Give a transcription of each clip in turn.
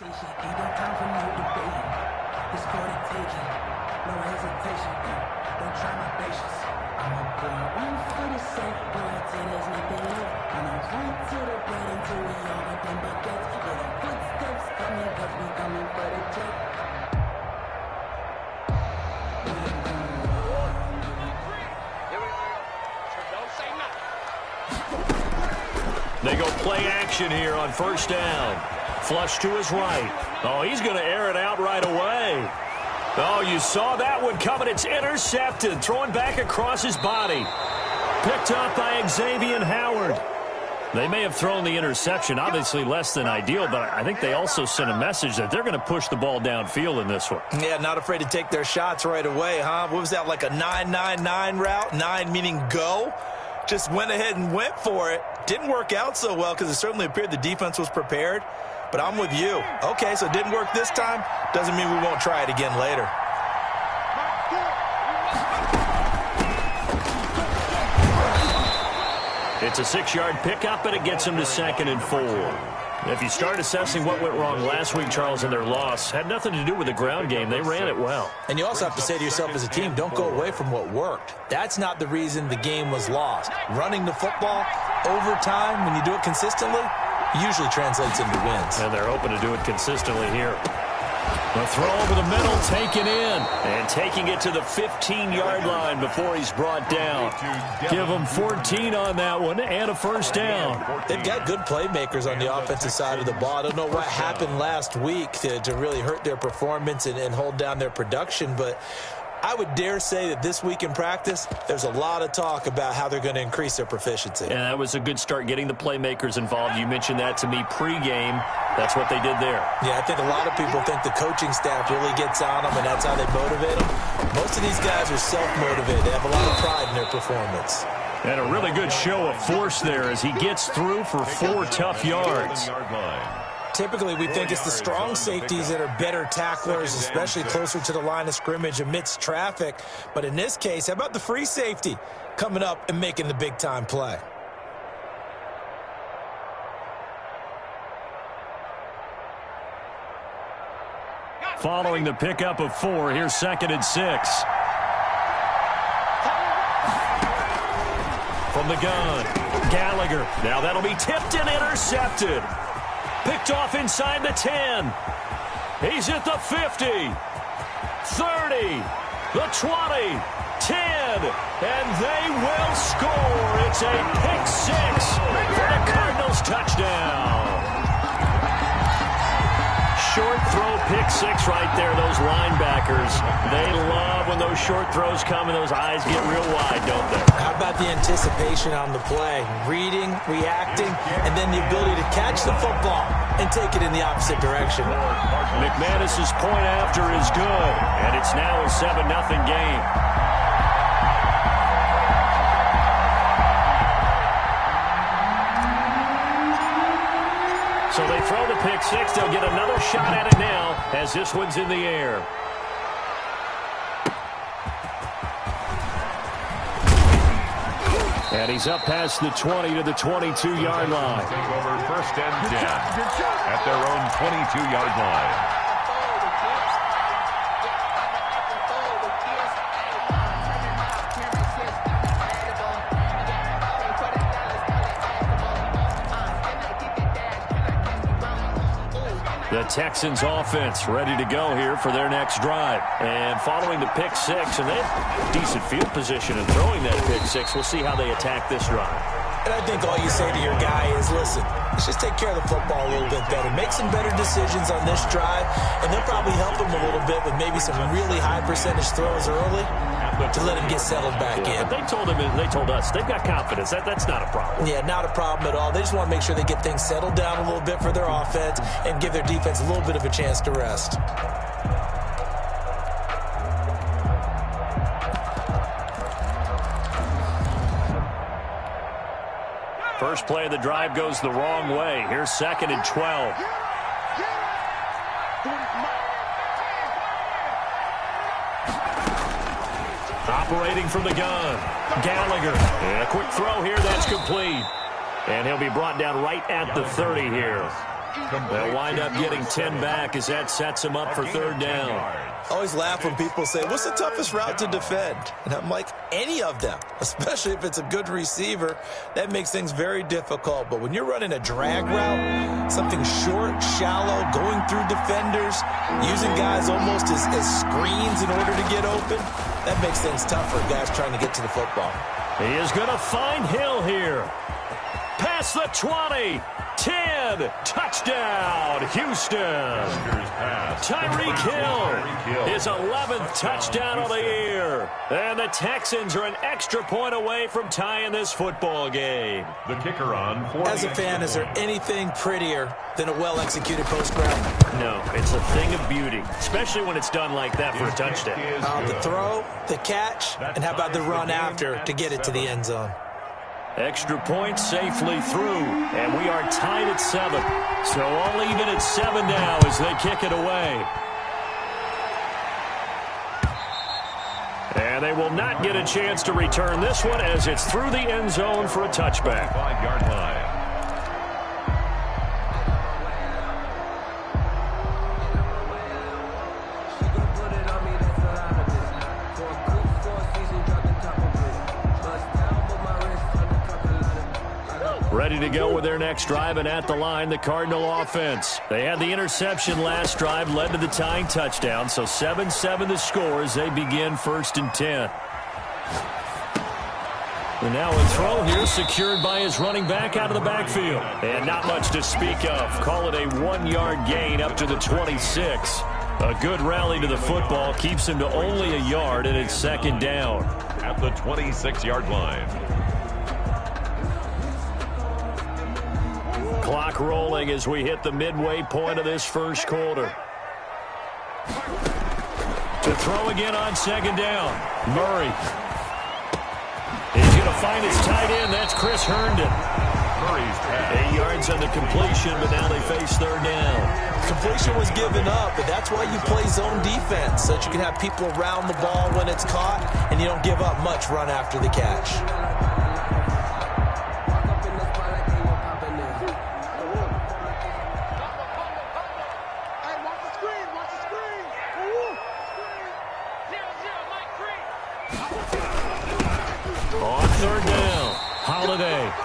Ain't no time for no debating. It's for the taking. No hesitation. Don't try my patience. I'ma pour one for the safe boy till there's nothing left. I'ma run to the bread until we all got them buckets. With the footsteps coming, cause we coming for the check. They go play action here on first down. Flush to his right. Oh, he's going to air it out right away. Oh, you saw that one coming. It's intercepted. Throwing back across his body. Picked up by Xavier Howard. They may have thrown the interception, obviously less than ideal, but I think they also sent a message that they're going to push the ball downfield in this one. Yeah, not afraid to take their shots right away, huh? What was that, like a 9-9-9 route? 9 meaning go? Just went ahead and went for it. Didn't work out so well because it certainly appeared the defense was prepared. But I'm with you. Okay, so it didn't work this time. Doesn't mean we won't try it again later. It's a 6-yard pickup, and it gets them to 2nd and 4. If you start assessing what went wrong last week, Charles, in their loss, had nothing to do with the ground game. They ran it well. And you also have to say to yourself as a team, don't go away from what worked. That's not the reason the game was lost. Running the football, overtime, when you do it consistently, usually translates into wins. And they're open to do it consistently here. The throw over the middle, taken in, and taking it to the 15-yard line before he's brought down. Give him 14 on that one and a first down. They've got good playmakers on the offensive side of the ball. I don't know what happened last week to really hurt their performance and hold down their production, but I would dare say that this week in practice, there's a lot of talk about how they're going to increase their proficiency. And that was a good start getting the playmakers involved. You mentioned that to me pregame. That's what they did there. Yeah, I think a lot of people think the coaching staff really gets on them, and that's how they motivate them. Most of these guys are self-motivated. They have a lot of pride in their performance. And a really good show of force there as he gets through for 4 tough yards. Typically, we think it's the strong safeties that are better tacklers, especially closer to the line of scrimmage amidst traffic. But in this case, how about the free safety coming up and making the big-time play? Following the pickup of 4, here's 2nd and 6. From the gun, Gallagher. Now that'll be tipped and intercepted. Picked off inside the 10. He's at the 50, 30, the 20, 10, and they will score. It's a pick 6 for the Cardinals touchdown. Short throw, pick 6 right there. Those linebackers, they love when those short throws come and those eyes get real wide, don't they? How about the anticipation on the play? Reading, reacting, and then the ability to catch the football and take it in the opposite direction. McManus's point after is good, and it's now a 7-0 game. So they throw the pick 6. They'll get another shot at it now as this one's in the air. And he's up past the 20 to the 22-yard line. Take over 1st and 10 at their own 22-yard line. The Texans offense ready to go here for their next drive. And following the pick 6, and they have decent field position in throwing that pick 6. We'll see how they attack this drive. And I think all you say to your guy is, listen, let's just take care of the football a little bit better. Make some better decisions on this drive, and they'll probably help him a little bit with maybe some really high percentage throws early to let him get settled back in. They told him, and they told us, they've got confidence. That's not a problem. Yeah, not a problem at all. They just want to make sure they get things settled down a little bit for their offense and give their defense a little bit of a chance to rest. First play of the drive goes the wrong way. Here's 2nd and 12. Operating from the gun, Gallagher. And a quick throw here, that's complete. And he'll be brought down right at the 30 here. They'll wind up getting 10 back as that sets them up for third down. I always laugh when people say, what's the toughest route to defend? And I'm like, any of them, especially if it's a good receiver. That makes things very difficult. But when you're running a drag route, something short, shallow, going through defenders, using guys almost as screens in order to get open, that makes things tough for guys trying to get to the football. He is going to find Hill here. Past the 20. 10, touchdown, Houston. Tyreek Hill, his 11th touchdown of the year. And the Texans are an extra point away from tying this football game. The kicker on. As a fan, is there anything prettier than a well-executed post route? No, it's a thing of beauty, especially when it's done like that for a touchdown. The throw, the catch, and how about the run after to get it to the end zone? Extra point safely through, and we are tied at 7. So all even at 7 now as they kick it away. And they will not get a chance to return this one as it's through the end zone for a touchback. 5-yard line. Ready to go with their next drive, and at the line, the Cardinal offense. They had the interception last drive, led to the tying touchdown, so 7-7 the score as they begin 1st and 10. And now a throw here secured by his running back out of the backfield. And not much to speak of. Call it a 1-yard gain up to the 26. A good rally to the football keeps him to only a yard, and it's 2nd down. At the 26-yard line. Clock rolling as we hit the midway point of this first quarter. To throw again on 2nd down. Murray. He's going to find his tight end. That's Chris Herndon. Murray's pass. 8 yards on the completion, but now they face 3rd down. Completion was given up, but that's why you play zone defense, so that you can have people around the ball when it's caught, and you don't give up much run after the catch.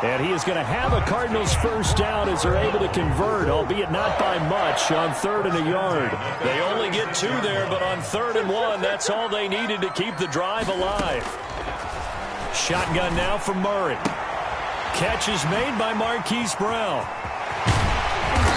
And he is going to have a Cardinals first down as they're able to convert, albeit not by much, on 3rd and a yard. They only get 2 there, but on 3rd and 1, that's all they needed to keep the drive alive. Shotgun now from Murray. Catch is made by Marquise Brown.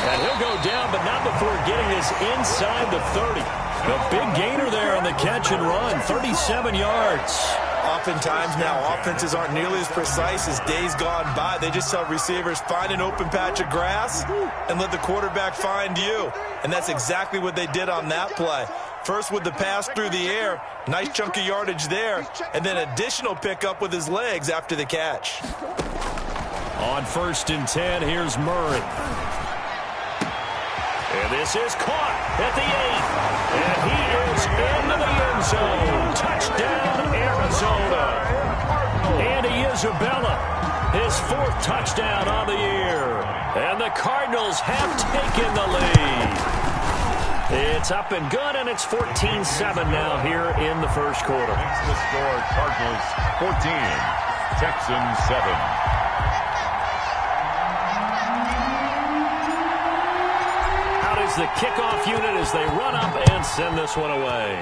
And he'll go down, but not before getting this inside the 30. The big gainer there on the catch and run, 37 yards. Oftentimes now, offenses aren't nearly as precise as days gone by. They just tell receivers, find an open patch of grass and let the quarterback find you. And that's exactly what they did on that play. First with the pass through the air, nice chunk of yardage there, and then additional pickup with his legs after the catch. On 1st and 10, here's Murray. And this is caught at the 8. And he is into the end zone. Touchdown, Arizona. Andy Isabella, his 4th touchdown on the year. And the Cardinals have taken the lead. It's up and good, and it's 14-7 now here in the first quarter. That's the score, Cardinals 14, Texans 7. The kickoff unit as they run up and send this one away.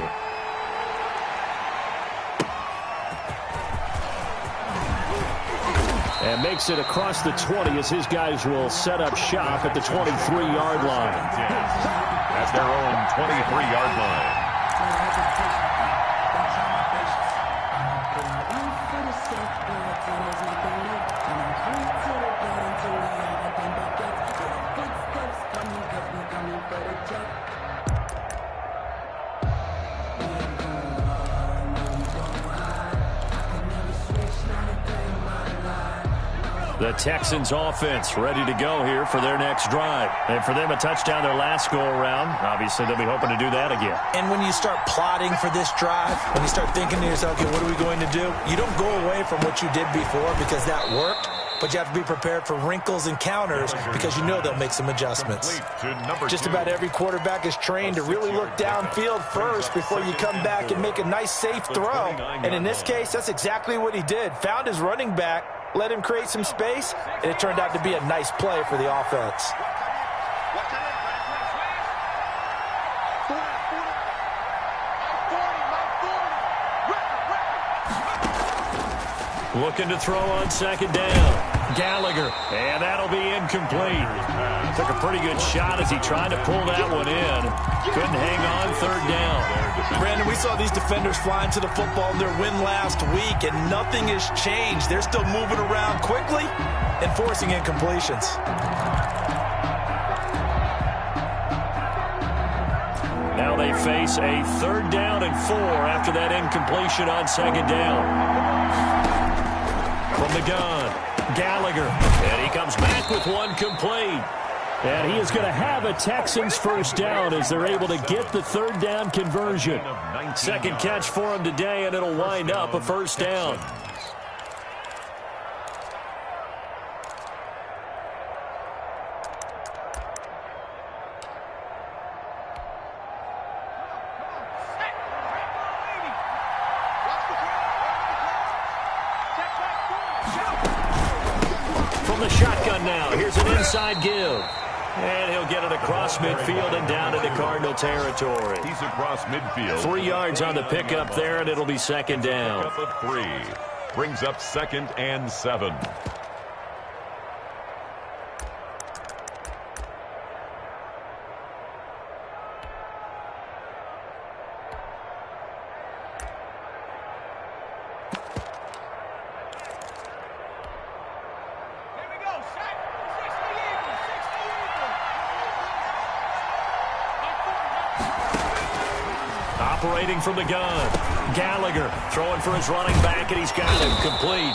And makes it across the 20 as his guys will set up shop at the 23-yard line. At their own 23-yard line. The Texans offense ready to go here for their next drive. And for them, a touchdown their last go-around. Obviously, they'll be hoping to do that again. And when you start plotting for this drive, when you start thinking to yourself, okay, what are we going to do? You don't go away from what you did before because that worked. but you have to be prepared for wrinkles and counters because you know they'll make some adjustments. Just about every quarterback is trained to really look downfield first before you come back and make a nice, safe throw. And in this case, that's exactly what he did. Found his running back, let him create some space, and it turned out to be a nice play for the offense. Looking to throw on second down. Gallagher, and that'll be incomplete. Took a pretty good shot as he tried to pull that one in. Couldn't hang on third down. Brandon, we saw these defenders flying to the football in their win last week, and nothing has changed. They're still moving around quickly and forcing incompletions. Now they face a 3rd down and 4 after that incompletion on second down. From the gun, Gallagher, and he comes back with one complete. And he is going to have a Texans first down as they're able to get the 3rd down conversion. Second catch for him today, and it'll wind up a first down. From the shotgun now, here's an inside give. And he'll get it across midfield and down into Cardinal territory. He's across midfield. 3 yards on the pickup there, and it'll be second down. Pickup of 3. Brings up 2nd and 7. Operating from the gun, Gallagher throwing for his running back, and he's got him complete.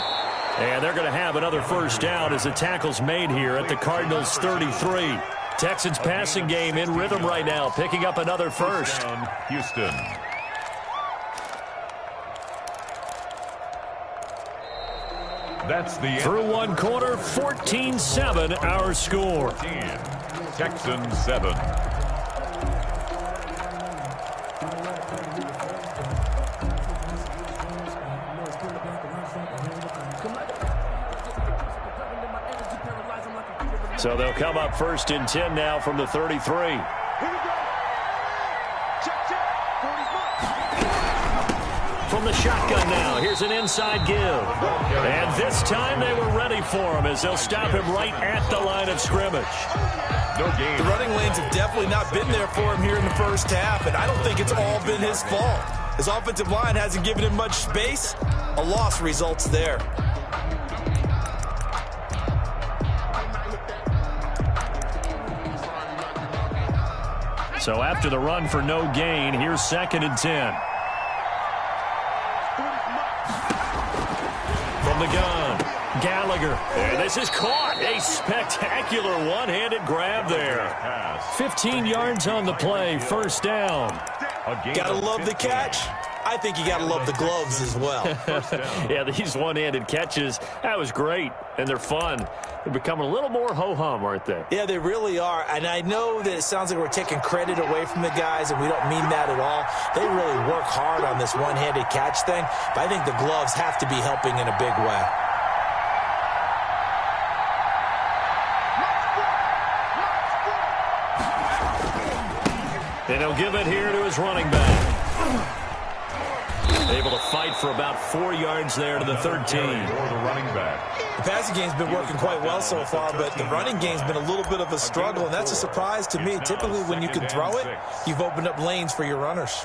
And they're going to have another first down as the tackle's made here at the Cardinals' 33. Texans passing game in rhythm right now, picking up another first. Down, Houston. That's the end. Through one quarter, 14-7 our score. 14. Texans 7. So they'll come up 1st and 10 now from the 33. From the shotgun now, here's an inside give. And this time they were ready for him as they'll stop him right at the line of scrimmage. No gain. The running lanes have definitely not been there for him here in the first half, and I don't think it's all been his fault. His offensive line hasn't given him much space. A loss results there. So after the run for no gain, here's 2nd and 10. From the gun, Gallagher. And this is caught. A spectacular one-handed grab there. 15 yards on the play, first down. Gotta love the catch. I think you gotta love the gloves as well. Yeah, these one-handed catches, that was great, and they're fun. They're becoming a little more ho-hum, aren't they? Yeah, they really are, and I know that it sounds like we're taking credit away from the guys, and we don't mean that at all. They really work hard on this one-handed catch thing, but I think the gloves have to be helping in a big way. And he'll give it here to his running back. Able to fight for about 4 yards there to the 13. Or the running back. The passing game's been working quite well so far, but the running game's been a little bit of a struggle, and that's a surprise to me. Typically, when you can throw it, you've opened up lanes for your runners.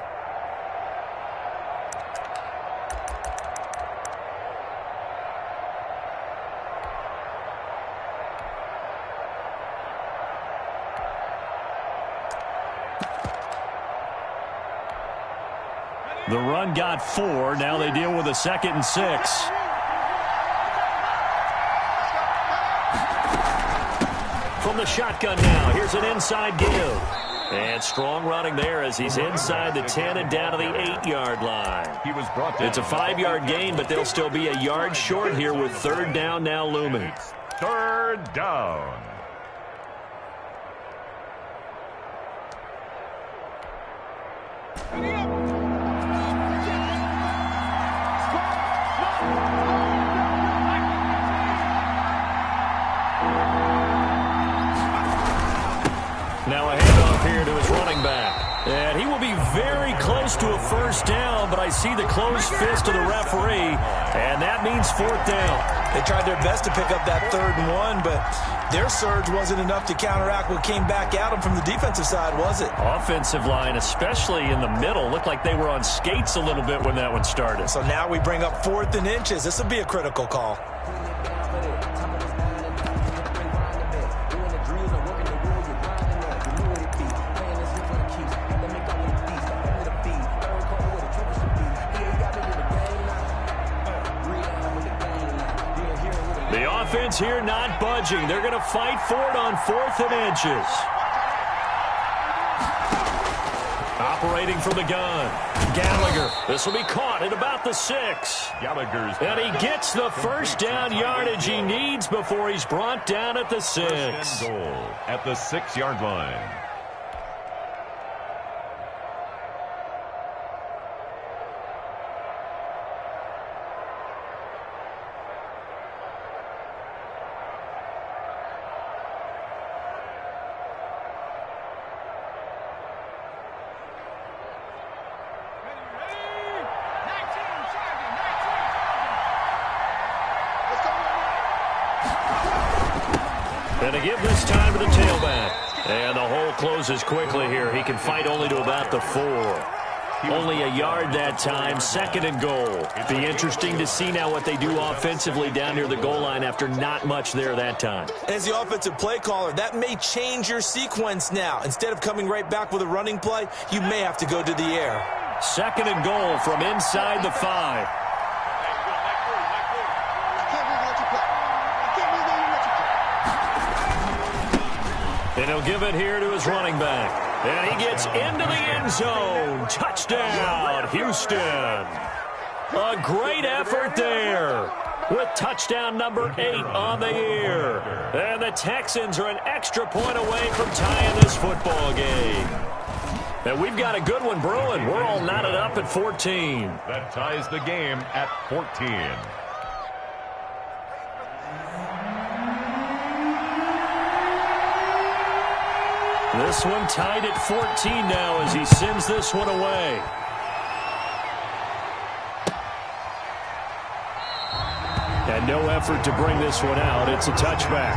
The run got 4. Now they deal with a 2nd and 6. From the shotgun now, here's an inside give. And strong running there as he's inside the 10 and down to the 8-yard line. He was brought down. It's a 5-yard gain, but they'll still be a yard short here with third down now looming. Third down. Now a handoff here to his running back. And he will be very close to a first down, but I see the closed fist of the referee, and that means fourth down. They tried their best to pick up that 3rd and 1, but their surge wasn't enough to counteract what came back at them from the defensive side, was it? Offensive line, especially in the middle, looked like they were on skates a little bit when that one started. So now we bring up 4th and inches. This will be a critical call. The offense here not budging. They're going to fight for it on 4th and inches. Operating from the gun. Gallagher. This will be caught at about the 6. Gallagher's. And he gets the first down yardage he needs before he's brought down at the 6. First and goal at the 6-yard line. And to give this time to the tailback. And the hole closes quickly here. He can fight only to about the 4. Only a yard that time, 2nd and goal. Be interesting to see now what they do offensively down near the goal line after not much there that time. As the offensive play caller, that may change your sequence now. Instead of coming right back with a running play, you may have to go to the air. 2nd and goal from inside the 5. And he'll give it here to his running back. And he gets into the end zone. Touchdown, Houston. A great effort there with touchdown number 8 on the year. And the Texans are an extra point away from tying this football game. And we've got a good one brewing. We're all knotted up at 14. That ties the game at 14. This one tied at 14 now as he sends this one away. And no effort to bring this one out. It's a touchback.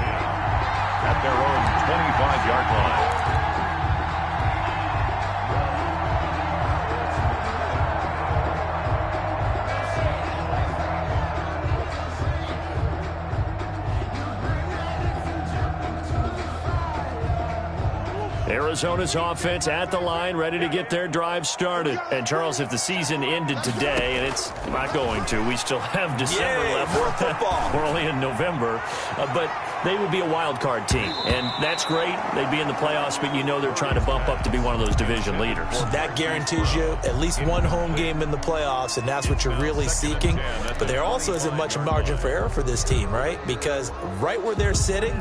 At their own 25-yard line. Arizona's offense at the line, ready to get their drive started. And, Charles, if the season ended today, and it's not going to, we still have December left. More football. We're only in November. But they would be a wild card team. And that's great. They'd be in the playoffs, but you know they're trying to bump up to be one of those division leaders. Well, that guarantees you at least one home game in the playoffs, and that's what you're really seeking. But there also isn't much margin for error for this team, right? Because right where they're sitting,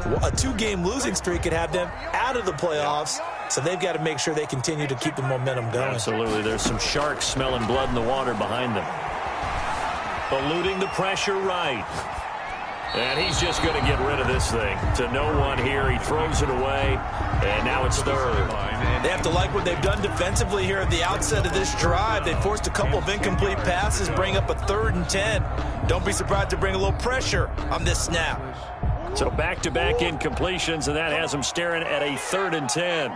a 2-game losing streak could have them out of the playoffs, so they've got to make sure they continue to keep the momentum going. Absolutely. There's some sharks smelling blood in the water behind them. Eluding the pressure right. And he's just going to get rid of this thing. To no one here. He throws it away, and now it's 3rd. They have to like what they've done defensively here at the outset of this drive. They forced a couple of incomplete passes, bring up a 3rd and 10. Don't be surprised to bring a little pressure on this snap. So back-to-back incompletions, and that has him staring at a 3rd and 10.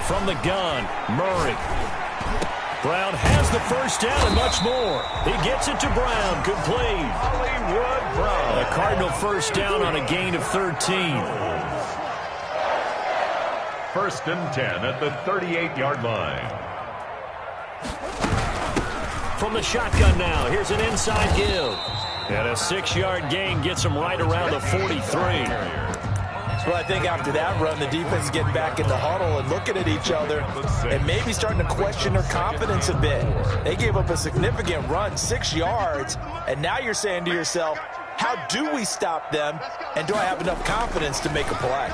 From the gun, Murray. Brown has the first down and much more. He gets it to Brown, complete. Hollywood Brown. A Cardinal first down on a gain of 13. 1st and 10 at the 38-yard line. From the shotgun now, here's an inside give. And a 6-yard gain gets him right around the 43. Well, I think after that run, the defense is getting back in the huddle and looking at each other and maybe starting to question their confidence a bit. They gave up a significant run, 6 yards, and now you're saying to yourself, how do we stop them, and do I have enough confidence to make a play?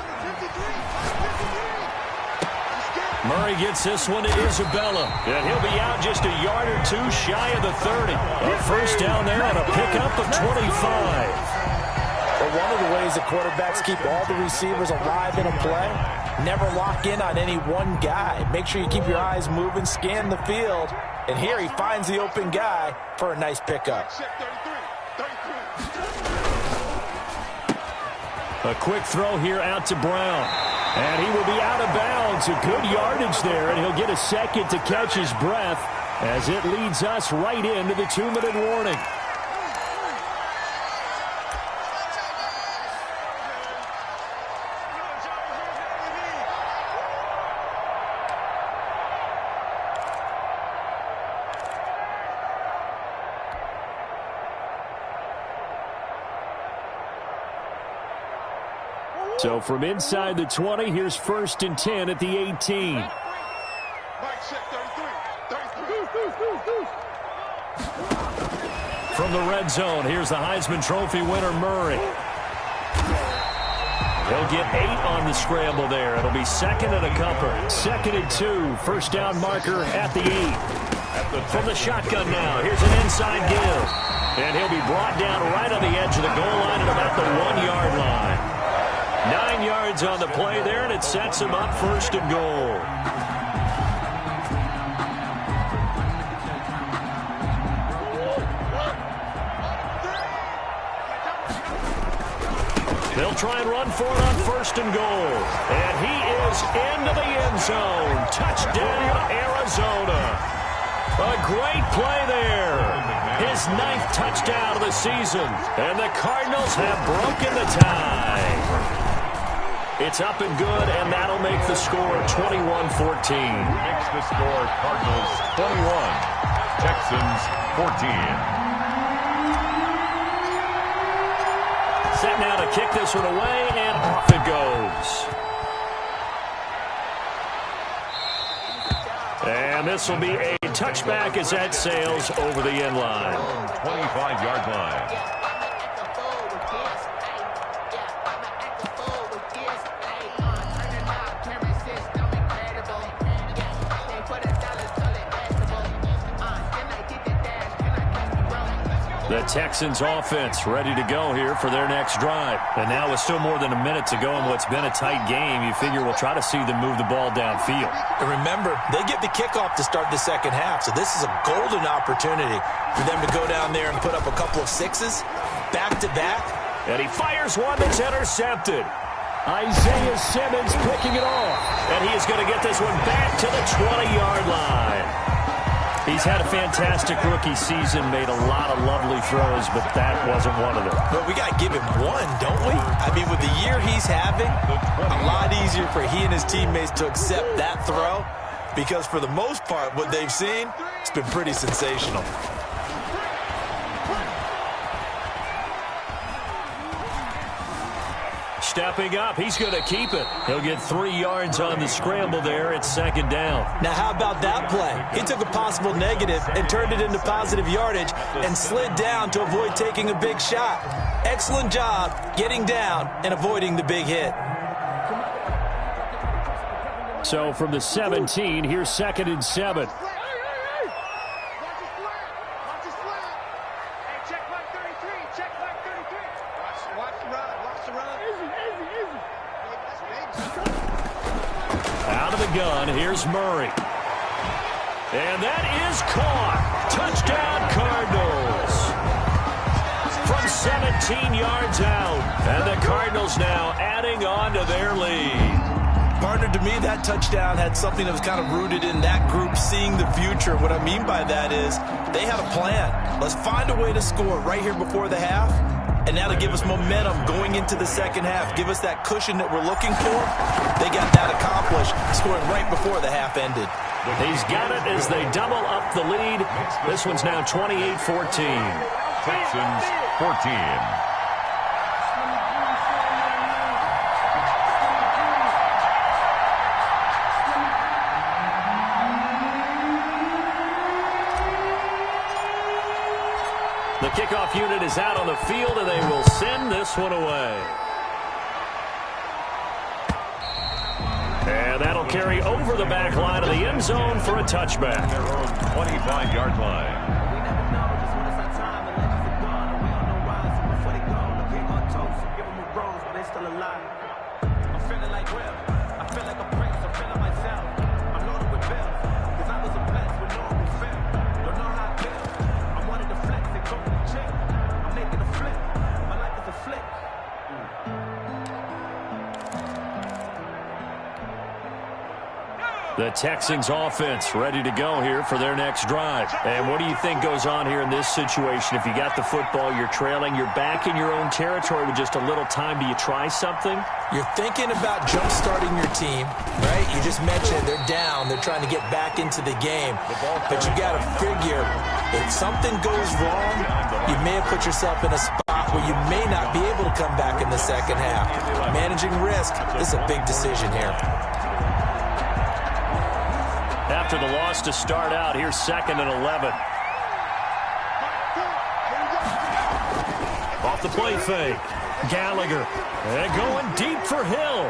Murray gets this one to Isabella, and he'll be out just a yard or two shy of the 30. A first down there on a pickup of 25. Well, one of the ways that quarterbacks keep all the receivers alive in a play, never lock in on any one guy. Make sure you keep your eyes moving, scan the field, and here he finds the open guy for a nice pickup. A quick throw here out to Brown. And he will be out of bounds. A good yardage there, and he'll get a second to catch his breath as it leads us right into the 2-minute warning. So from inside the 20, here's 1st and 10 at the 18. From the red zone, here's the Heisman Trophy winner, Murray. He'll get 8 on the scramble there. It'll be 2nd and a couple. 2nd and 2, first down marker at the 8. From the shotgun now, here's an inside give. And he'll be brought down right on the edge of the goal line at about the 1-yard line. 9 yards on the play there, and it sets him up 1st and goal. They'll try and run for it on 1st and goal. And he is into the end zone. Touchdown, Arizona. A great play there. His 9th touchdown of the season. And the Cardinals have broken the tie. It's up and good, and that'll make the score 21-14. Makes the score Cardinals 21, Texans 14. Set now to kick this one away, and off it goes. And this will be a touchback as that sails over the end line. 25-yard line. The Texans offense ready to go here for their next drive. And now with still more than a minute to go in what's been a tight game, you figure we'll try to see them move the ball downfield. And remember, they get the kickoff to start the second half, so this is a golden opportunity for them to go down there and put up a couple of 6s back-to-back. And he fires one that's intercepted. Isaiah Simmons picking it off. And he is going to get this one back to the 20-yard line. He's had a fantastic rookie season, made a lot of lovely throws, but that wasn't one of them. But we got to give him one, don't we? I mean, with the year he's having, a lot easier for he and his teammates to accept that throw because for the most part, what they've seen, it's been pretty sensational. Stepping up, he's going to keep it. He'll get 3 yards on the scramble there. It's 2nd down. Now, how about that play? He took a possible negative and turned it into positive yardage and slid down to avoid taking a big shot. Excellent job getting down and avoiding the big hit. So from the 17, here's 2nd and 7. Gun. Here's Murray. And that is caught. Touchdown, Cardinals. From 17 yards out. And the Cardinals now adding on to their lead. Partner, to me, that touchdown had something that was kind of rooted in that group seeing the future. What I mean by that is they had a plan. Let's find a way to score right here before the half. And now to give us momentum going into the second half, give us that cushion that we're looking for, they got that accomplished, scoring right before the half ended. He's got it as they double up the lead. This one's now 28-14. Texans 14. The kickoff unit is out on the field, and they will send this one away. And that'll carry over the back line of the end zone for a touchback. Their own 25-yard line. The Texans offense ready to go here for their next drive. And what do you think goes on here in this situation? If you got the football, you're trailing, you're back in your own territory with just a little time. Do you try something? You're thinking about jump-starting your team, right? You just mentioned they're down. They're trying to get back into the game. But you got to figure, if something goes wrong, you may have put yourself in a spot where you may not be able to come back in the second half. Managing risk, this is a big decision here. After the loss to start out, here's 2nd and 11. Off the play fake. Gallagher. And going deep for Hill.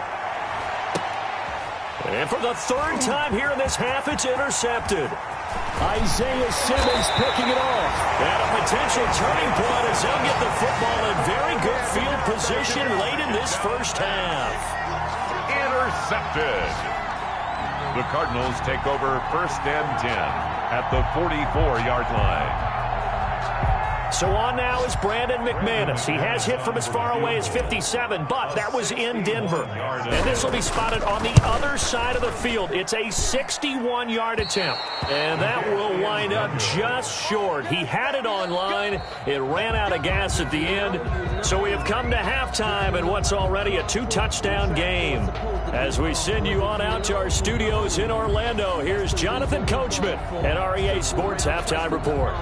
And for the third time here in this half, it's intercepted. Isaiah Simmons picking it off. And a potential turning point as they'll get the football in very good field position late in this first half. Intercepted. The Cardinals take over 1st and 10 at the 44-yard line. So on now is Brandon McManus. He has hit from as far away as 57, but that was in Denver. And this will be spotted on the other side of the field. It's a 61-yard attempt. And that will wind up just short. He had it on line. It ran out of gas at the end. So we have come to halftime in what's already a 2-touchdown game. As we send you on out to our studios in Orlando, here's Jonathan Coachman at REA Sports Halftime Report.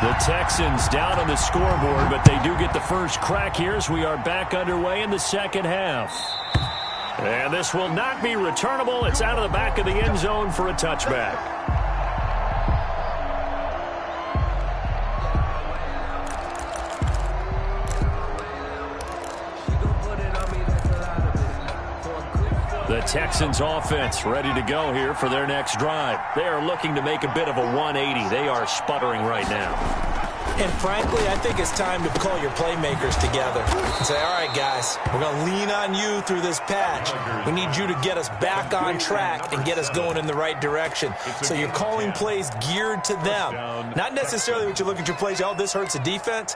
The Texans down on the scoreboard, but they do get the first crack here as we are back underway in the second half. And this will not be returnable. It's out of the back of the end zone for a touchback. The Texans offense ready to go here for their next drive. They are looking to make a bit of a 180. They are sputtering right now. And frankly, I think it's time to call your playmakers together and say, all right, guys, we're going to lean on you through this patch. We need you to get us back on track and get us going in the right direction. So you're calling plays geared to them. Not necessarily what you look at your plays, oh, this hurts the defense.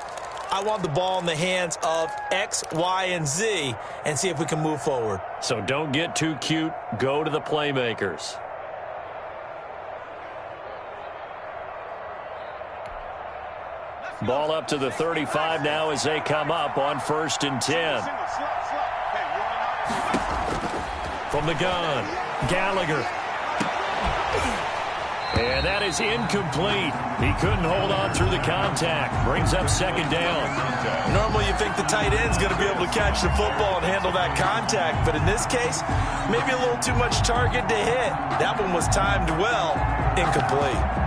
I want the ball in the hands of X, Y, and Z and see if we can move forward. So don't get too cute. Go to the playmakers. Ball up to the 35 now as they come up on 1st and 10. From the gun, Gallagher. And that is incomplete. He couldn't hold on through the contact. Brings up 2nd down. Normally you think the tight end's going to be able to catch the football and handle that contact. But in this case, maybe a little too much target to hit. That one was timed well. Incomplete.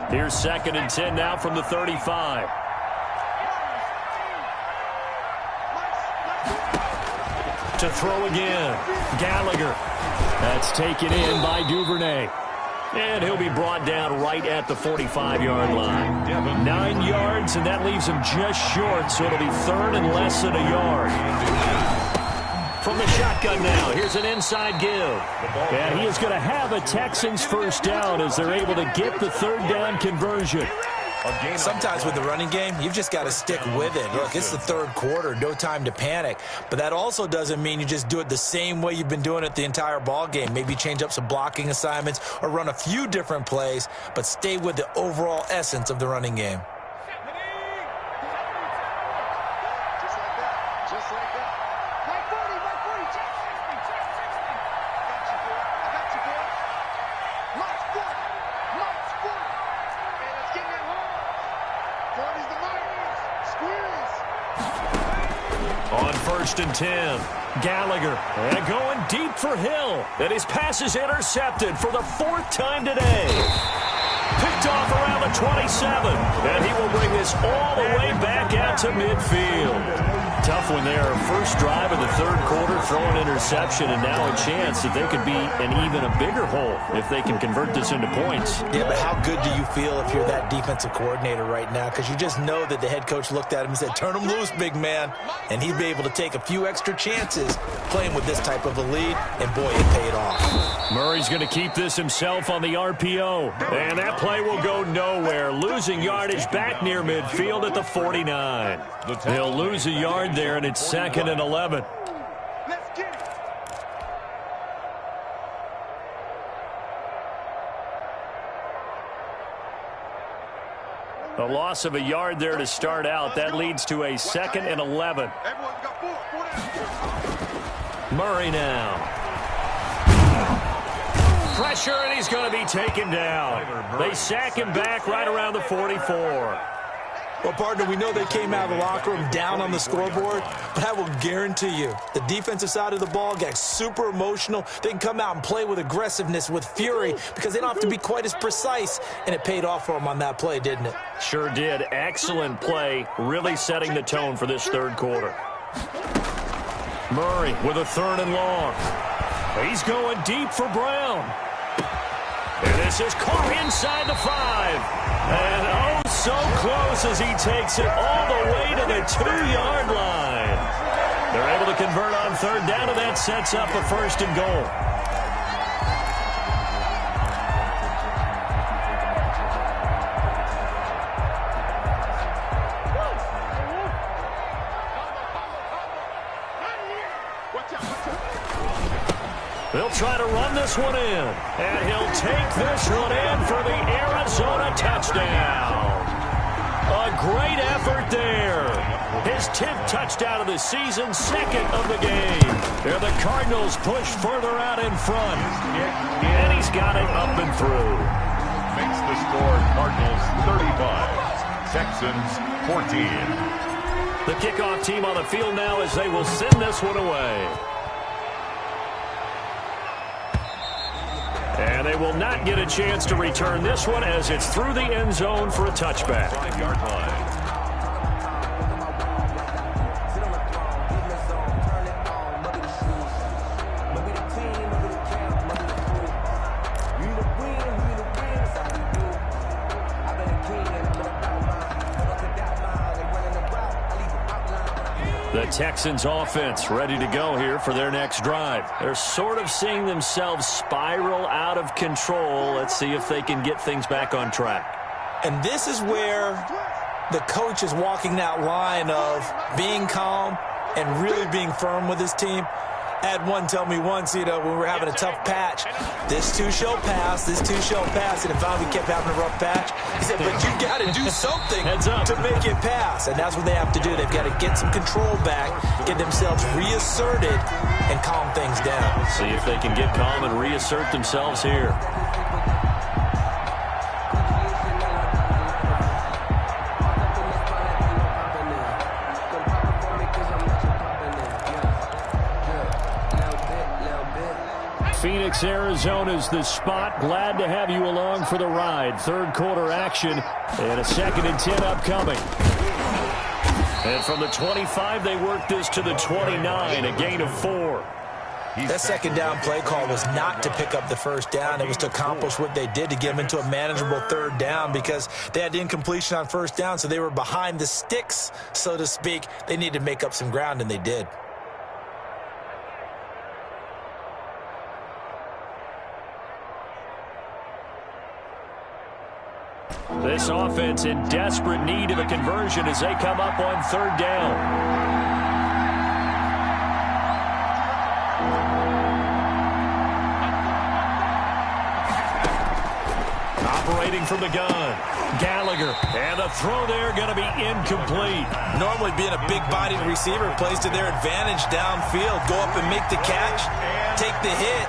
Here's 2nd and 10 now from the 35. To throw again. Gallagher. That's taken in by Duvernay. And he'll be brought down right at the 45-yard line. 9 yards, and that leaves him just short, so it'll be 3rd and less than a yard. From the shotgun now, here's an inside give. And he is going to have a Texans first down as they're able to get the 3rd down conversion. Sometimes with the running game, you've just got to stick with it. Look, it's the 3rd quarter, no time to panic. But that also doesn't mean you just do it the same way you've been doing it the entire ball game. Maybe change up some blocking assignments or run a few different plays, but stay with the overall essence of the running game. On 1st and 10, Gallagher and going deep for Hill. And his pass is intercepted for the 4th time today. Picked off around the 27, and he will bring this all the way back out to midfield. Tough one there. First drive of the 3rd quarter, throw an interception, and now a chance that they could be in even a bigger hole if they can convert this into points. Yeah, but how good do you feel if you're that defensive coordinator right now? Because you just know that the head coach looked at him and said, turn him loose, big man. And he'd be able to take a few extra chances playing with this type of a lead, and boy, it paid off. Murray's going to keep this himself on the RPO, and that play will go nowhere. Losing yardage back near midfield at the 49. They'll lose a yard there, and it's 2nd and 11. A loss of a yard there to start out. That leads to a 2nd and 11. Murray now. Pressure, and he's going to be taken down. They sack him back right around the 44. Well, partner, we know they came out of the locker room down on the scoreboard, but I will guarantee you the defensive side of the ball got super emotional. They can come out and play with aggressiveness, with fury, because they don't have to be quite as precise, and it paid off for them on that play, didn't it? Sure did. Excellent play, really setting the tone for this 3rd quarter. Murray with a 3rd and long. He's going deep for Brown. And this is caught inside the 5. And oh, so close as he takes it all the way to the 2-yard line. They're able to convert on 3rd down, and that sets up a 1st and goal. They'll try to run this one in, and he'll take this one in for the Arizona touchdown. A great effort there. His 10th touchdown of the season, 2nd of the game. There the Cardinals push further out in front, and he's got it up and through. Makes the score Cardinals 35, Texans 14. The kickoff team on the field now as they will send this one away. And they will not get a chance to return this one as it's through the end zone for a touchback. 5-yard line. The Texans offense ready to go here for their next drive. They're sort of seeing themselves spiral out of control. Let's see if they can get things back on track. And this is where the coach is walking that line of being calm and really being firm with his team. I had one tell me once, when we were having a tough patch, this too shall pass, this too shall pass, and finally we kept having a rough patch. He said, but you got to do something to make it pass, and that's what they have to do. They've got to get some control back, get themselves reasserted, and calm things down. See if they can get calm and reassert themselves here. Phoenix, Arizona's the spot. Glad to have you along for the ride. 3rd quarter action and a 2nd and 10 upcoming. And from the 25, they work this to the 29, a gain of 4. That 2nd down play call was not to pick up the 1st down. It was to accomplish what they did to get them into a manageable 3rd down because they had incompletion on 1st down, so they were behind the sticks, so to speak. They needed to make up some ground, and they did. This offense in desperate need of a conversion as they come up on 3rd down. Operating from the gun, Gallagher, and the throw there going to be incomplete. Normally being a big-bodied receiver plays to their advantage downfield. Go up and make the catch, take the hit,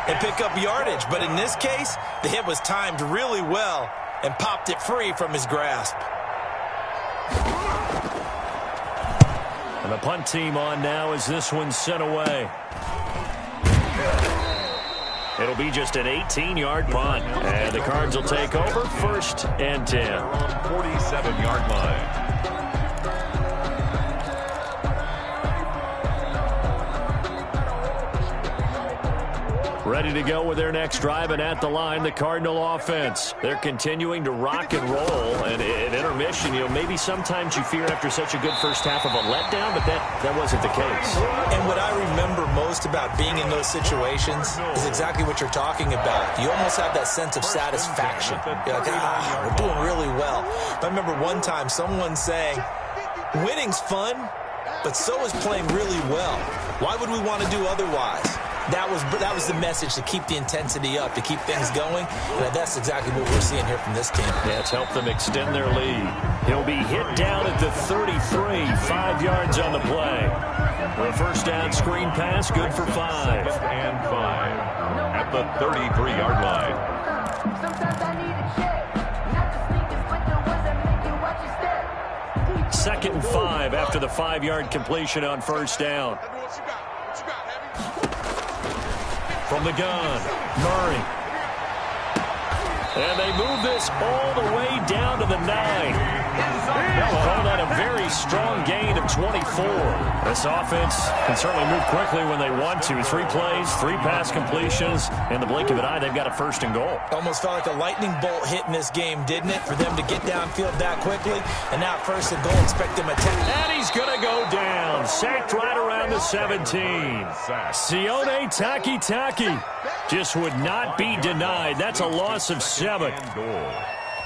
and pick up yardage. But in this case, the hit was timed really well and popped it free from his grasp. And the punt team on now as this one's sent away. It'll be just an 18-yard punt. And the Cards will take over 1st and 10. 47-yard line. Ready to go with their next drive, and at the line, the Cardinal offense. They're continuing to rock and roll, and at intermission, maybe sometimes you fear after such a good first half of a letdown, but that wasn't the case. And what I remember most about being in those situations is exactly what you're talking about. You almost have that sense of satisfaction. You're like, we're doing really well. I remember one time someone saying, winning's fun, but so is playing really well. Why would we want to do otherwise? That was the message, to keep the intensity up, to keep things going. And that's exactly what we're seeing here from this team. Yeah, it's helped them extend their lead. He'll be hit down at the 33, 5 yards on the play. The first down screen pass, good for 5. 2nd and 5 at the 33-yard line. Sometimes I need a check, not the sneakers, but the ones that make you watch your step. 2nd and 5 after the 5-yard completion on first down. From the gun, Murray. And they move this all the way down to the 9. They'll call that a very strong gain of 24. This offense can certainly move quickly when they want to. 3 plays, 3 pass completions. In the blink of an eye, they've got a 1st and goal. Almost felt like a lightning bolt hit in this game, didn't it? For them to get downfield that quickly. And now 1st and goal, expect them to attack. And he's going to go down. Sacked right around the 17. Sione Takitaki just would not be denied. That's a loss of 7. Goal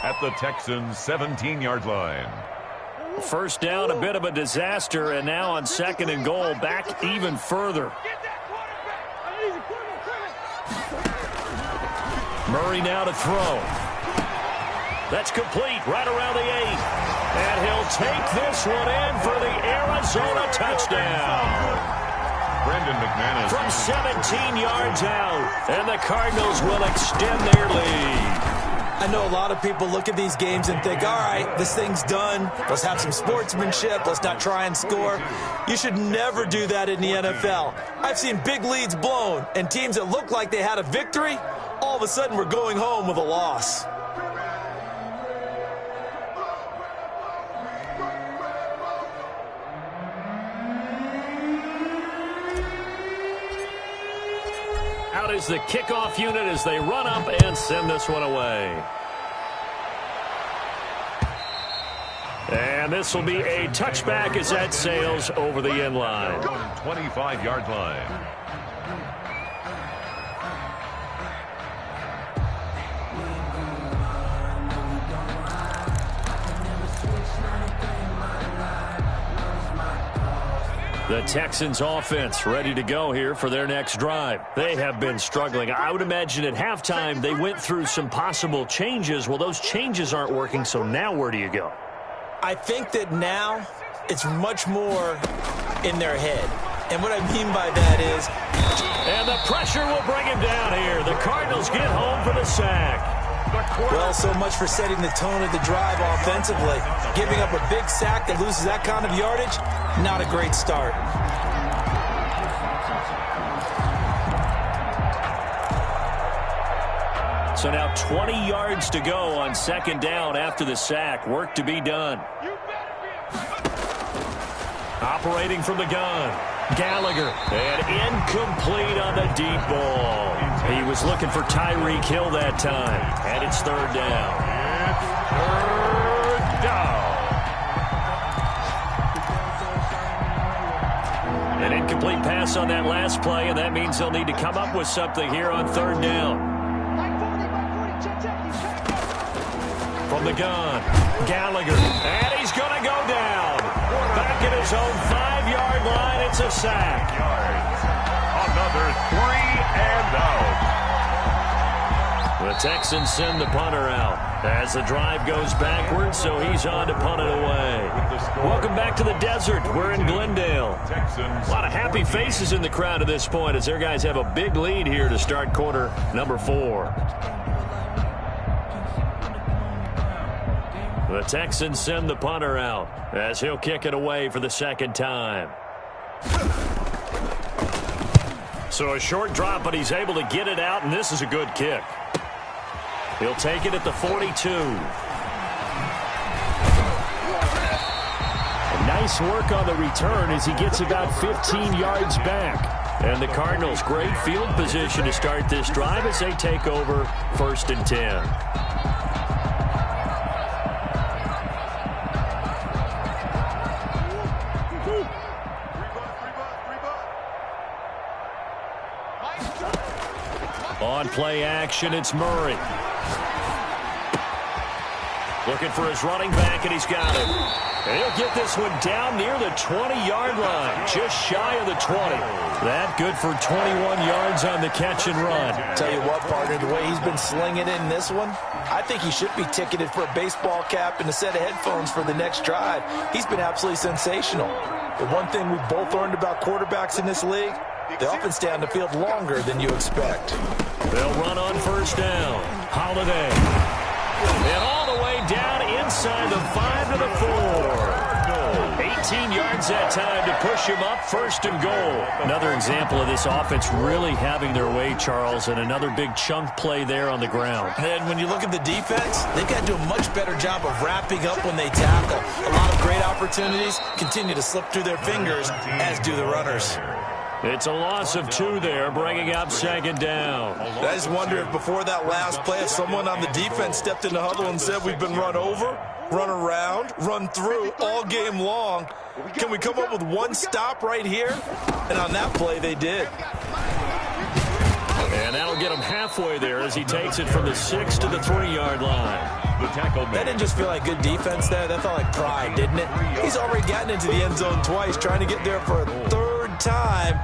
at the Texans' 17-yard line. First down, a bit of a disaster, and now on 2nd and goal, back even further. Murray now to throw. That's complete, right around the 8. And he'll take this one in for the Arizona touchdown. Brendan McManus. From 17 yards out, and the Cardinals will extend their lead. I know a lot of people look at these games and think, all right, this thing's done. Let's have some sportsmanship. Let's not try and score. You should never do that in the NFL. I've seen big leads blown, and teams that looked like they had a victory, all of a sudden were going home with a loss. Out is the kickoff unit as they run up and send this one away. And this will be a touchback as that sails over the end line. 25-yard line. The Texans offense ready to go here for their next drive. They have been struggling. I would imagine at halftime they went through some possible changes. Well, those changes aren't working, so now where do you go? I think that now it's much more in their head. And what I mean by that is... And the pressure will bring him down here. The Cardinals get home for the sack. Well, so much for setting the tone of the drive offensively. Giving up a big sack that loses that kind of yardage, not a great start. So now 20 yards to go on 2nd down after the sack. Work to be done. Operating from the gun, Gallagher, and incomplete on the deep ball. He was looking for Tyreek Hill that time, and it's 3rd down. It's 3rd down. An incomplete pass on that last play, and that means they'll need to come up with something here on 3rd down. From the gun, Gallagher, and he's going to go down. Back at his own 5-yard line, it's a sack. Another 3 and out. The Texans send the punter out as the drive goes backwards, so he's on to punt it away. Welcome back to the desert. We're in Glendale. A lot of happy faces in the crowd at this point as their guys have a big lead here to start quarter number 4. The Texans send the punter out as he'll kick it away for the second time. So a short drop, but he's able to get it out, and this is a good kick. He'll take it at the 42. Nice work on the return as he gets about 15 yards back. And the Cardinals, great field position to start this drive as they take over 1st and 10. On play action, it's Murray. Looking for his running back, and he's got it. And he'll get this one down near the 20-yard line, just shy of the 20. That good for 21 yards on the catch and run. Tell you what, partner, the way he's been slinging it in this one, I think he should be ticketed for a baseball cap and a set of headphones for the next drive. He's been absolutely sensational. The one thing we've both learned about quarterbacks in this league, they often stay on the field longer than you expect. They'll run on 1st down. Holiday. And all the way down inside the 5 to the 4. 18 yards that time to push him up 1st and goal. Another example of this offense really having their way, Charles, and another big chunk play there on the ground. And when you look at the defense, they've got to do a much better job of wrapping up when they tackle. A lot of great opportunities continue to slip through their fingers, as do the runners. It's a loss of 2 there, bringing up 2nd down. I just wonder if before that last play, if someone on the defense stepped in the huddle and said, we've been run over, run around, run through all game long. Can we come up with one stop right here? And on that play, they did. And that'll get him halfway there as he takes it from the 6 to the 3-yard line. That didn't just feel like good defense there. That felt like pride, didn't it? He's already gotten into the end zone twice, trying to get there for a 3rd time.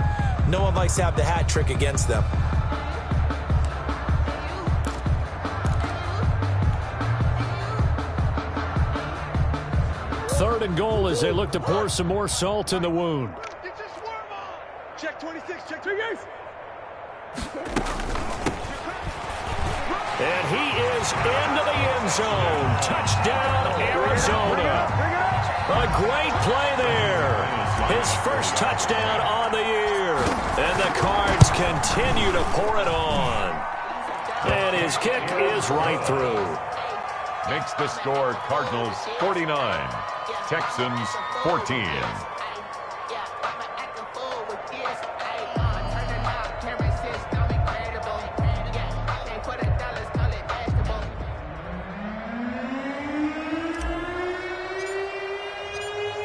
No one likes to have the hat trick against them. Third and goal as they look to pour some more salt in the wound. Check 26, check 2 years. And he is into the end zone. Touchdown, Arizona. A great play there. His first touchdown on the year. And the Cards continue to pour it on. And his kick is right through. Makes the score Cardinals 49, Texans 14.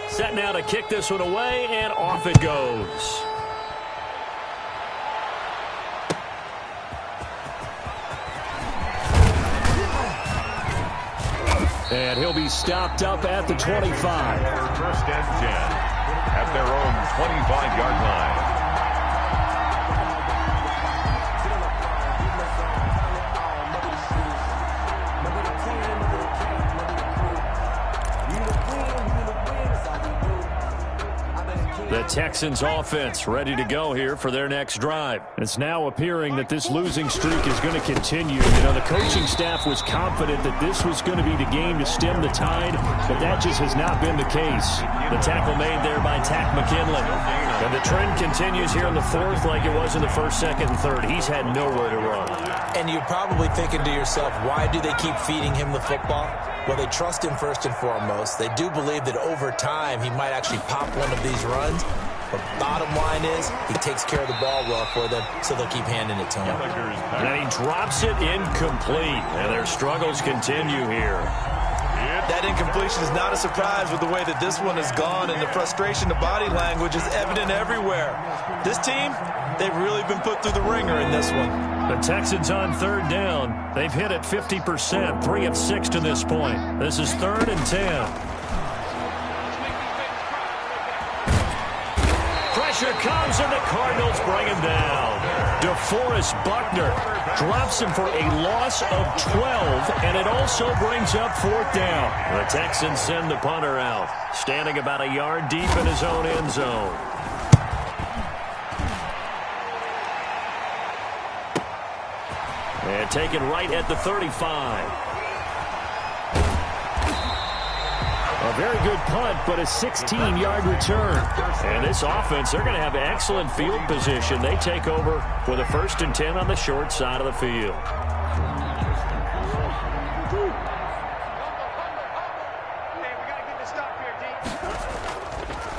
Set now to kick this one away, and off it goes. And he'll be stopped up at the 25. 1st and 10 at their own 25-yard line. The Texans offense ready to go here for their next drive. It's now appearing that this losing streak is going to continue. You know, the coaching staff was confident that this was going to be the game to stem the tide, but that just has not been the case. The tackle made there by Tack McKinley. And the trend continues here in the 4th like it was in the 1st, 2nd, and 3rd. He's had nowhere to run. And you're probably thinking to yourself, why do they keep feeding him the football? Well, they trust him first and foremost. They do believe that over time he might actually pop one of these runs. But bottom line is he takes care of the ball well for them, so they'll keep handing it to him. And he drops it incomplete. And their struggles continue here. That incompletion is not a surprise with the way that this one has gone, and the frustration, the body language is evident everywhere. This team, they've really been put through the ringer in this one. The Texans on 3rd down. They've hit it 50%, 3 of 6 to this point. This is 3rd and 10. Pressure comes, and the Cardinals bring him down. DeForest Buckner drops him for a loss of 12, and it also brings up 4th down. The Texans send the punter out, standing about a yard deep in his own end zone. And taken right at the 35. very good punt, but a 16-yard return. And this offense, they're going to have excellent field position. They take over with a 1st and 10 on the short side of the field.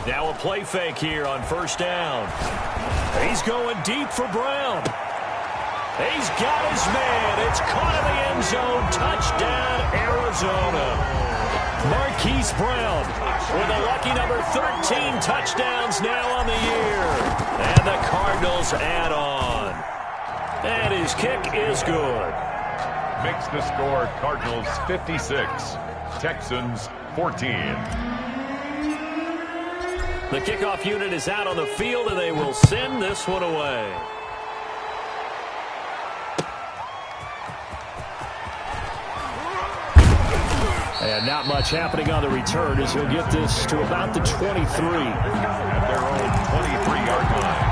Now a play fake here on 1st down. He's going deep for Brown. He's got his man. It's caught in the end zone. Touchdown, Arizona. Marquise Brown with a lucky number 13 touchdowns now on the year. And the Cardinals add on. And his kick is good. Makes the score Cardinals 56, Texans 14. The kickoff unit is out on the field, and they will send this one away. And not much happening on the return as he'll get this to about the 23. At their own 23-yard line.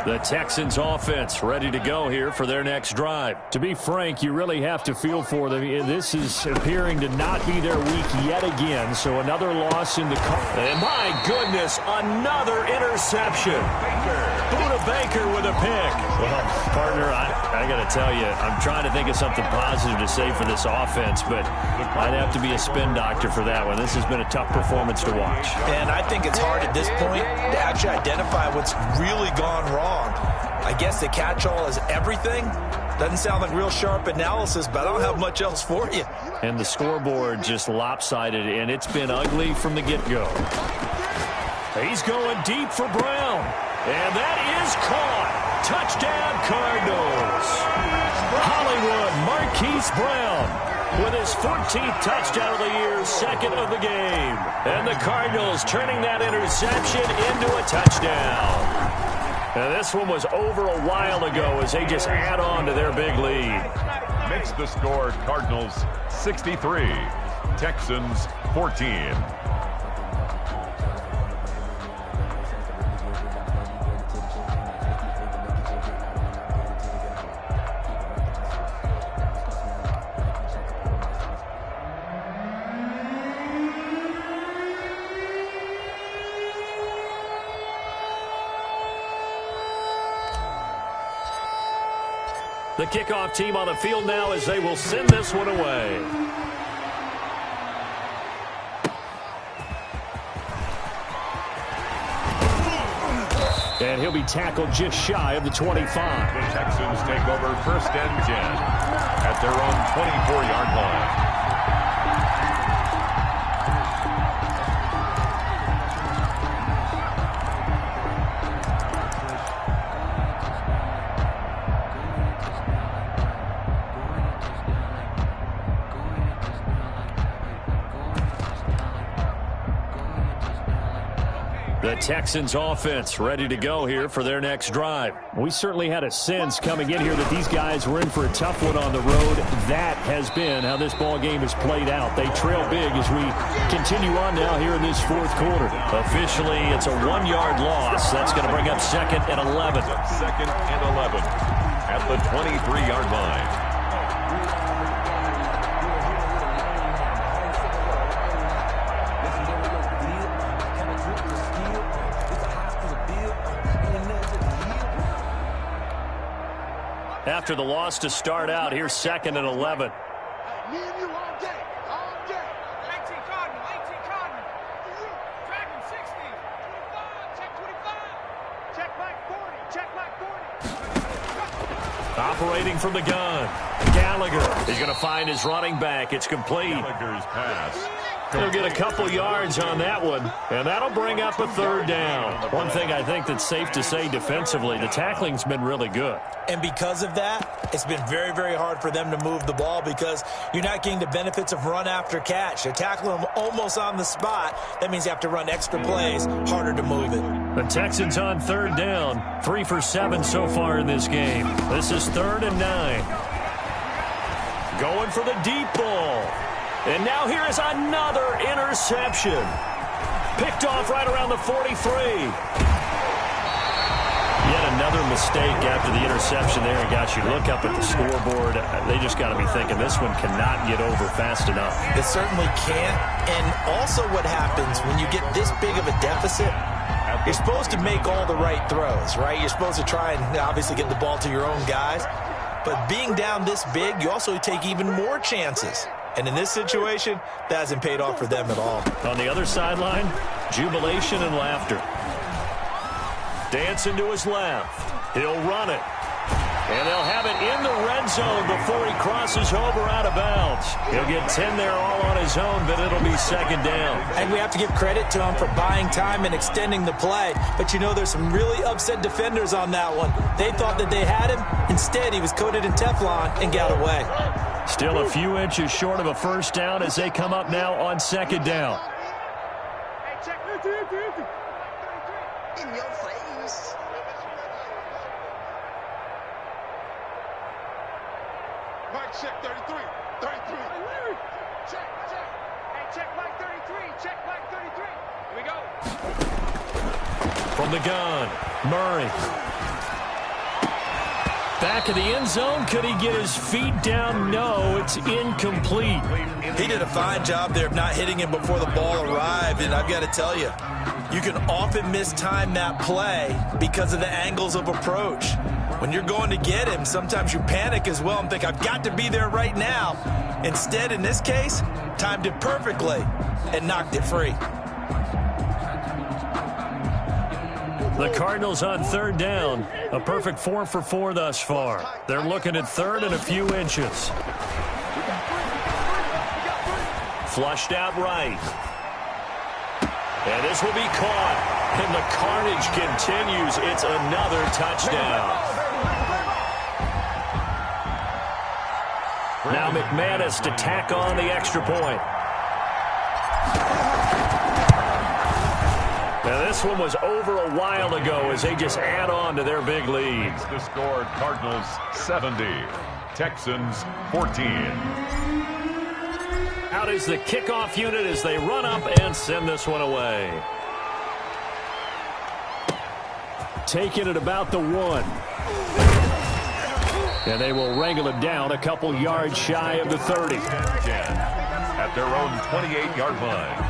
The Texans offense ready to go here for their next drive. To be frank, you really have to feel for them. This is appearing to not be their week yet again, so another loss in the car. And my goodness, another interception. Buda Baker with a pick. Well, partner, I got to tell you, I'm trying to think of something positive to say for this offense, but I'd have to be a spin doctor for that one. This has been a tough performance to watch. And I think it's hard at this point to actually identify what's really gone wrong. I guess the catch-all is everything. Doesn't sound like real sharp analysis, but I don't have much else for you. And the scoreboard just lopsided, and it's been ugly from the get-go. He's going deep for Brown. And that is caught. Touchdown, Cardinals. Hollywood Marquise Brown with his 14th touchdown of the year, 2nd of the game. And the Cardinals turning that interception into a touchdown. And this one was over a while ago as they just add on to their big lead. Makes the score Cardinals 63, Texans 14. The kickoff team on the field now as they will send this one away. And he'll be tackled just shy of the 25. The Texans take over 1st and 10 at their own 24-yard line. The Texans offense ready to go here for their next drive. We certainly had a sense coming in here that these guys were in for a tough one on the road. That has been how this ball game has played out. They trail big as we continue on now here in this 4th quarter. Officially, it's a 1-yard loss. That's going to bring up 2nd and 11. 2nd and 11 at the 23-yard line. After the loss to start out, here's 2nd and 11. Me and you all day, all day. 18 Cardinal, 18 Cardinal. Dragon 60, 25, check 25. Check back 40, check back 40. Operating from the gun, Gallagher. He's going to find his running back. It's complete. Gallagher's pass. He'll get a couple yards on that one, and that'll bring up a 3rd down. One thing I think that's safe to say defensively, the tackling's been really good. And because of that, it's been very, very hard for them to move the ball because you're not getting the benefits of run after catch. They tackle them almost on the spot. That means you have to run extra plays, harder to move it. The Texans on 3rd down, 3 for 7 so far in this game. This is 3rd and 9. Going for the deep ball. And now here is another interception. Picked off right around the 43. mistake after the interception there and got you to look up at the scoreboard. They just got to be thinking this one cannot get over fast enough. It certainly can't. And also what happens when you get this big of a deficit, you're supposed to make all the right throws, right? You're supposed to try and obviously get the ball to your own guys. But being down this big, you also take even more chances. And in this situation, that hasn't paid off for them at all. On the other sideline, jubilation and laughter. Dancing to his left. He'll run it. And they'll have it in the red zone before he crosses over out of bounds. He'll get 10 there all on his own, but it'll be second down. And we have to give credit to him for buying time and extending the play. But, you know, there's some really upset defenders on that one. They thought that they had him. Instead, he was coated in Teflon and got away. Still a few inches short of a first down as they come up now on second down. Hey, check. In your face. Mike, check 33. 33. Check. Hey, check Mike 33. Check Mike 33. Here we go. From the gun, Murray. Back of the end zone. Could he get his feet down? No, it's incomplete. He did a fine job there of not hitting him before the ball arrived. And I've got to tell you, you can often mistime that play because of the angles of approach. When you're going to get him, sometimes you panic as well and think, I've got to be there right now. Instead, in this case, timed it perfectly and knocked it free. The Cardinals on third down. A perfect 4 for 4 thus far. They're looking at third and a few inches. Flushed out right. And this will be caught. And the carnage continues. It's another touchdown. Now McManus to tack on the extra point. Now this one was over a while ago as they just add on to their big lead. The score, Cardinals 70, Texans 14. Out is the kickoff unit as they run up and send this one away. Taking it about the 1. And they will wrangle it down a couple yards shy of the 30. 10 at their own 28-yard line.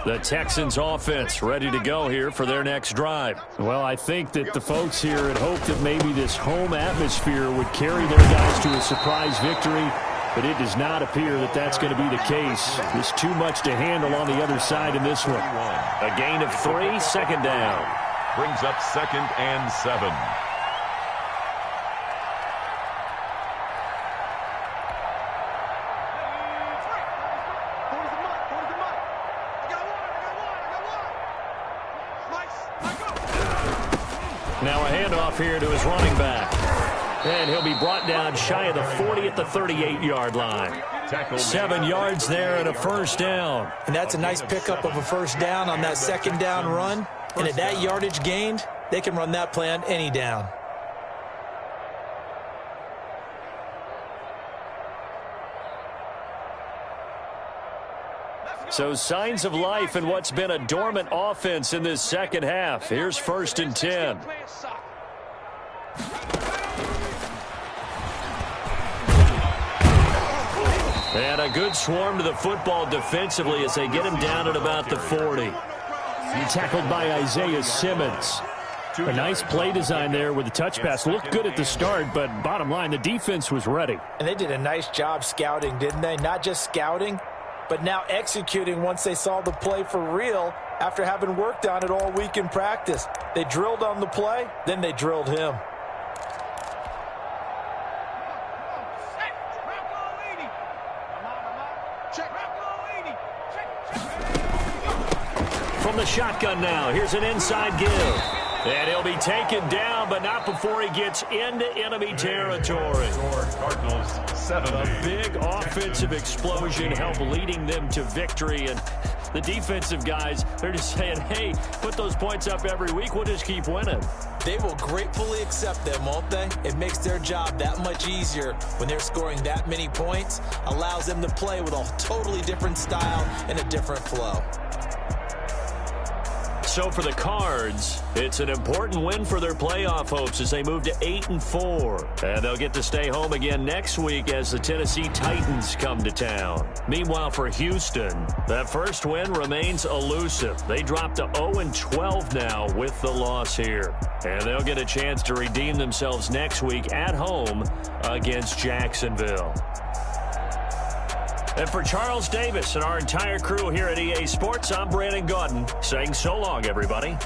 The Texans offense ready to go here for their next drive. Well, I think that the folks here had hoped that maybe this home atmosphere would carry their guys to a surprise victory, but it does not appear that that's going to be the case. There's too much to handle on the other side in this one. A gain of 3, second down. Brings up 2nd and 7. Now a handoff here to his running back. And he'll be brought down shy of the 40 at the 38-yard line. 7 yards there and a first down. And that's a nice pickup of a first down on that second down run. And at that yardage gained, they can run that play on any down. So signs of life in what's been a dormant offense in this second half. Here's 1st and 10. And a good swarm to the football defensively as they get him down at about the 40. Tackled by Isaiah Simmons. A nice play design there with the touch pass. Looked good at the start, but bottom line, the defense was ready. And they did a nice job scouting, didn't they? Not just scouting, but now executing once they saw the play for real after having worked on it all week in practice. They drilled on the play, then they drilled him. From the shotgun now, here's an inside give. And he'll be taken down, but not before he gets into enemy territory. Cardinals 70. A big offensive explosion helped leading them to victory. And the defensive guys, they're just saying, hey, put those points up every week. We'll just keep winning. They will gratefully accept them, won't they? It makes their job that much easier when they're scoring that many points. Allows them to play with a totally different style and a different flow. So for the Cards, it's an important win for their playoff hopes as they move to 8-4. And they'll get to stay home again next week as the Tennessee Titans come to town. Meanwhile, for Houston, that first win remains elusive. They drop to 0-12 now with the loss here. And they'll get a chance to redeem themselves next week at home against Jacksonville. And for Charles Davis and our entire crew here at EA Sports, I'm Brandon Gaudin saying so long, everybody.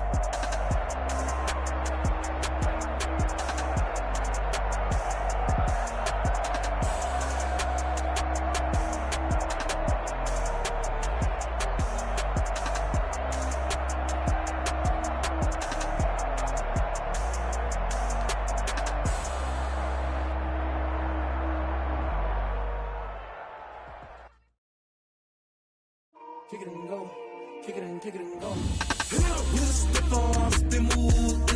Kick it and go. Kick it and go. With stiff arms, they move.